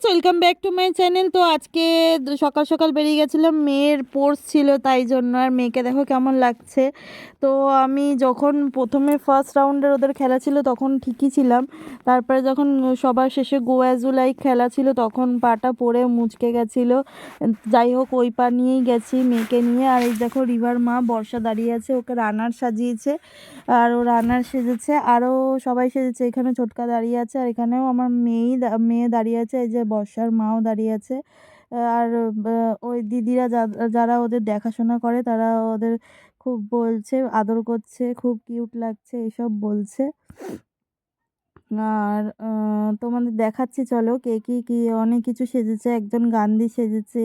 Welcome back to my channel. তো আজকে সকাল সকাল বেরিয়ে গেছিলাম, মেয়ের কোর্স ছিল তাই জন্য। আর মেয়েকে দেখো কেমন লাগছে। তো আমি যখন প্রথমে ফার্স্ট রাউন্ডের ওদের খেলা ছিল তখন ঠিকই ছিলাম, তারপরে যখন সবার শেষে গো অ্যাজ ইউ লাইক খেলা ছিল তখন পাটা পড়ে মুচকে গেছিলো। যাই হোক, ওই পা নিয়েই গেছি মেয়েকে নিয়ে। আর এই দেখো রিভার মা বর্ষা দাঁড়িয়ে আছে, ওকে রানার সাজিয়েছে আর ও রানার সেজেছে, আরও সবাই সেজেছে। এখানে ছোটকা দাঁড়িয়ে আছে আর এখানেও আমার মেয়ে দাঁড়িয়ে আছে, এই যে বর্ষার মাও দাঁড়িয়ে আছে। আর ওই দিদিরা যারা ওদের দেখাশোনা করে তারা ওদের খুব বলছে, আদর করছে, খুব কিউট লাগছে এসব বলছে। আর তোমাদের দেখাচ্ছি চলো কে কী অনেক কিছু সেজেছে। একজন গান্ধী সেজেছে,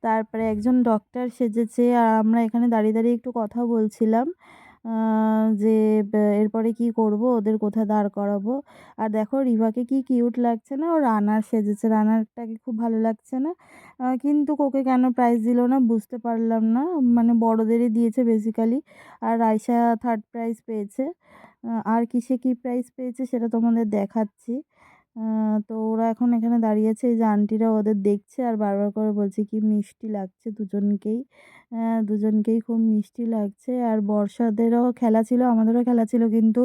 তারপরে একজন ডক্টর সেজেছে। আর আমরা এখানে দাঁড়িয়ে দাঁড়িয়ে একটু কথা বলছিলাম যে এরপরে কি করব, ওদের কোথায় দাঁড় করাবো। আর দেখো রিভাকে কি কিউট লাগছে না, ও রানার সেজেছে, রানারটাকে খুব ভালো লাগছে না। কিন্তু ওকে কেন প্রাইজ দিল না বুঝতে পারলাম না, মানে বড়দেরই দিয়েছে বেসিক্যালি। আর রাইসা থার্ড প্রাইজ পেয়েছে। আর কিসে কী প্রাইজ পেয়েছে সেটা তোমাদের দেখাচ্ছি। তো ওরা এখন এখানে দাঁড়িয়ে আছে, এই যে আন্টিরা ওদের দেখছে আর বারবার করে বলছে কি মিষ্টি লাগছে দুজনকেই। দুজনকেই খুব মিষ্টি লাগছে। আর বর্ষাদেরও খেলা ছিল, আমাদেরও খেলা ছিল, কিন্তু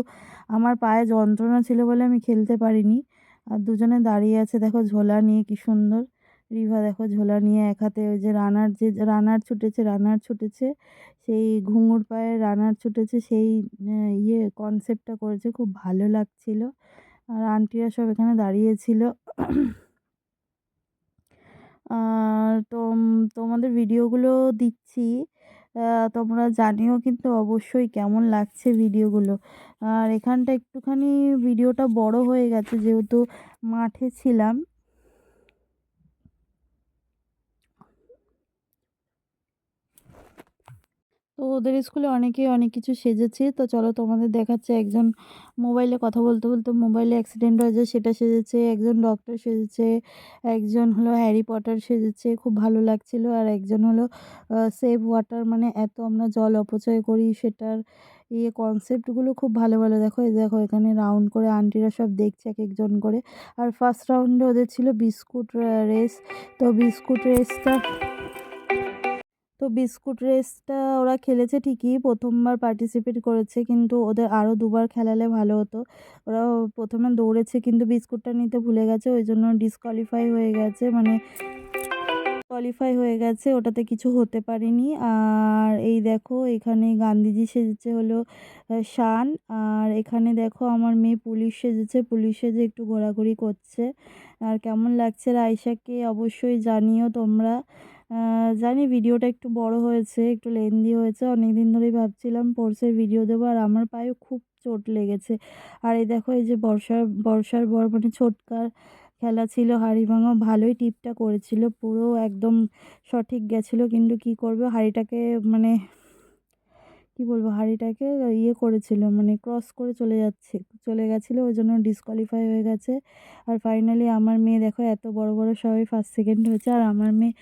আমার পায়ে যন্ত্রণা ছিল বলে আমি খেলতে পারিনি। আর দুজনে দাঁড়িয়ে আছে দেখো ঝোলা নিয়ে, কি সুন্দর। রিভা দেখো ঝোলা নিয়ে এক হাতে, ওই যে রানার ছুটেছে সেই ঘুঙুর পায়ে রানার ছুটেছে, সেই কনসেপ্টটা করেছে, খুব ভালো লাগছিল। আর আন্টিরা সব এখানে দাঁড়িয়েছিল। আর তোমাদের ভিডিওগুলো দিচ্ছি, তোমরা জানিও কিন্তু অবশ্যই কেমন লাগছে ভিডিওগুলো। আর এখানটা একটুখানি ভিডিওটা বড় হয়ে গেছে যেহেতু মাঠে ছিলাম। তো ওদের স্কুলে অনেকেই অনেক কিছু সেজেছে। তো চলো তোমাদের দেখাচ্ছে। একজন মোবাইলে কথা বলতে বলতে মোবাইলে অ্যাক্সিডেন্ট হয়ে যায়, সেটা সেজেছে। একজন ডক্টর সেজেছে, একজন হলো হ্যারি পটার সেজেছে, খুব ভালো লাগছিল। আর একজন হলো সেভ ওয়াটার, মানে এত আমরা জল অপচয় করি সেটার কনসেপ্টগুলো খুব ভালো ভালো। দেখো এই দেখো এখানে রাউন্ড করে আন্টিরা সব দেখছে এক একজন করে। আর ফার্স্ট রাউন্ডে ওদের ছিল বিস্কুট রেস। তো বিস্কুট রেসটা ওরা খেলেছে ঠিকই, প্রথমবার পার্টিসিপেট করেছে, কিন্তু ওদের আরও দুবার খেলালে ভালো হতো। ওরা প্রথমে দৌড়েছে কিন্তু বিস্কুটটা নিতে ভুলে গেছে, ওই জন্য ডিসকোয়ালিফাই হয়ে গেছে, মানে কোয়ালিফাই হয়ে গেছে, ওটাতে কিছু হতে পারেনি। আর এই দেখো এখানে গান্ধীজি সেজেছে হলো শান। আর এখানে দেখো আমার মেয়ে পুলিশ সেজেছে, পুলিশ সেজে একটু ঘোরাঘুরি করছে। আর কেমন লাগছে রাইসাকে অবশ্যই জানিও তোমরা। জানি ভিডিওটা একটু বড় হয়েছে, একটু লেন্দি হয়েছে, অনেক দিন ধরেই ভাবছিলাম পোর্সের ভিডিও দেবো। আর আমার পায়েও খুব চোট লেগেছে। আর এই দেখো এই যে বর্ষার বর মানে ছোটকার খেলা ছিল হাঁড়িভাঙা, ভালোই টিপটা করেছিল, পুরো একদম সঠিক গেছিলো। কিন্তু কি করবে, হাঁড়িটাকে মানে কি বলবো, হাঁড়িটাকে করেছিল, মানে ক্রস করে চলে গেছিলো, ওই জন্য ডিসকোয়ালিফাই হয়ে গেছে। আর ফাইনালি আমার মেয়ে দেখো এত বড় বড় সবাই ফার্স্ট সেকেন্ড হয়েছে, আর আমার মেয়ে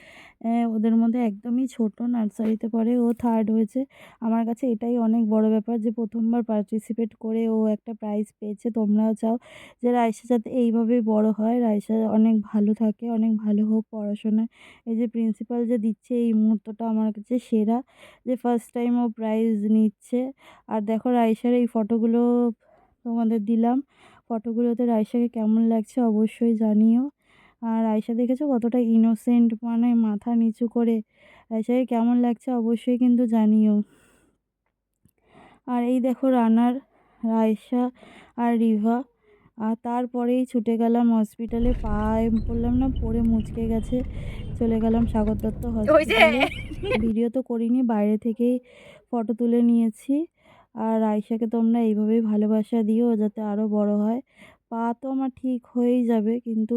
ওদের মধ্যে একদমই ছোট, নার্সারিতে পড়ে, ও থার্ড হয়েছে। আমার কাছে এটাই অনেক বড় ব্যাপার যে প্রথমবার পার্টিসিপেট করে ও একটা প্রাইজ পেয়েছে। তোমরাও চাও যে রাইসা যাতে এইভাবেই বড় হয়, রাইসা অনেক ভালো থাকে, অনেক ভালো হোক পড়াশোনায়। এই যে প্রিন্সিপাল যে দিচ্ছে এই মুহূর্তটা আমার কাছে সেরা, যে ফার্স্ট টাইম ও প্রাইজ নিচ্ছে। আর দেখো রাইসার এই ফটোগুলো তোমাদের দিলাম, ফটোগুলোতে রাইসাকে কেমন লাগছে অবশ্যই জানিও। আর রাইসা দেখেছো কতটা ইনোসেন্ট, মানে মাথা নিচু করে, রাইসাকে কেমন লাগছে অবশ্যই কিন্তু জানিও। আর এই দেখো রানার রাইসা আর রিভা। আর তারপরেই ছুটে গেলাম হসপিটালে, পায়ে পড়লাম না, পড়ে মুচকে গেছে, চলে গেলাম সাগর দত্ত হসপিটালে। ভিডিও তো করিনি, বাইরে থেকেই ফটো তুলে নিয়েছি। আর আয়েশাকে তোমরা এইভাবেই ভালোবাসা দিও যাতে আরও বড় হয়। পা তো আমার ঠিক হয়েই যাবে, কিন্তু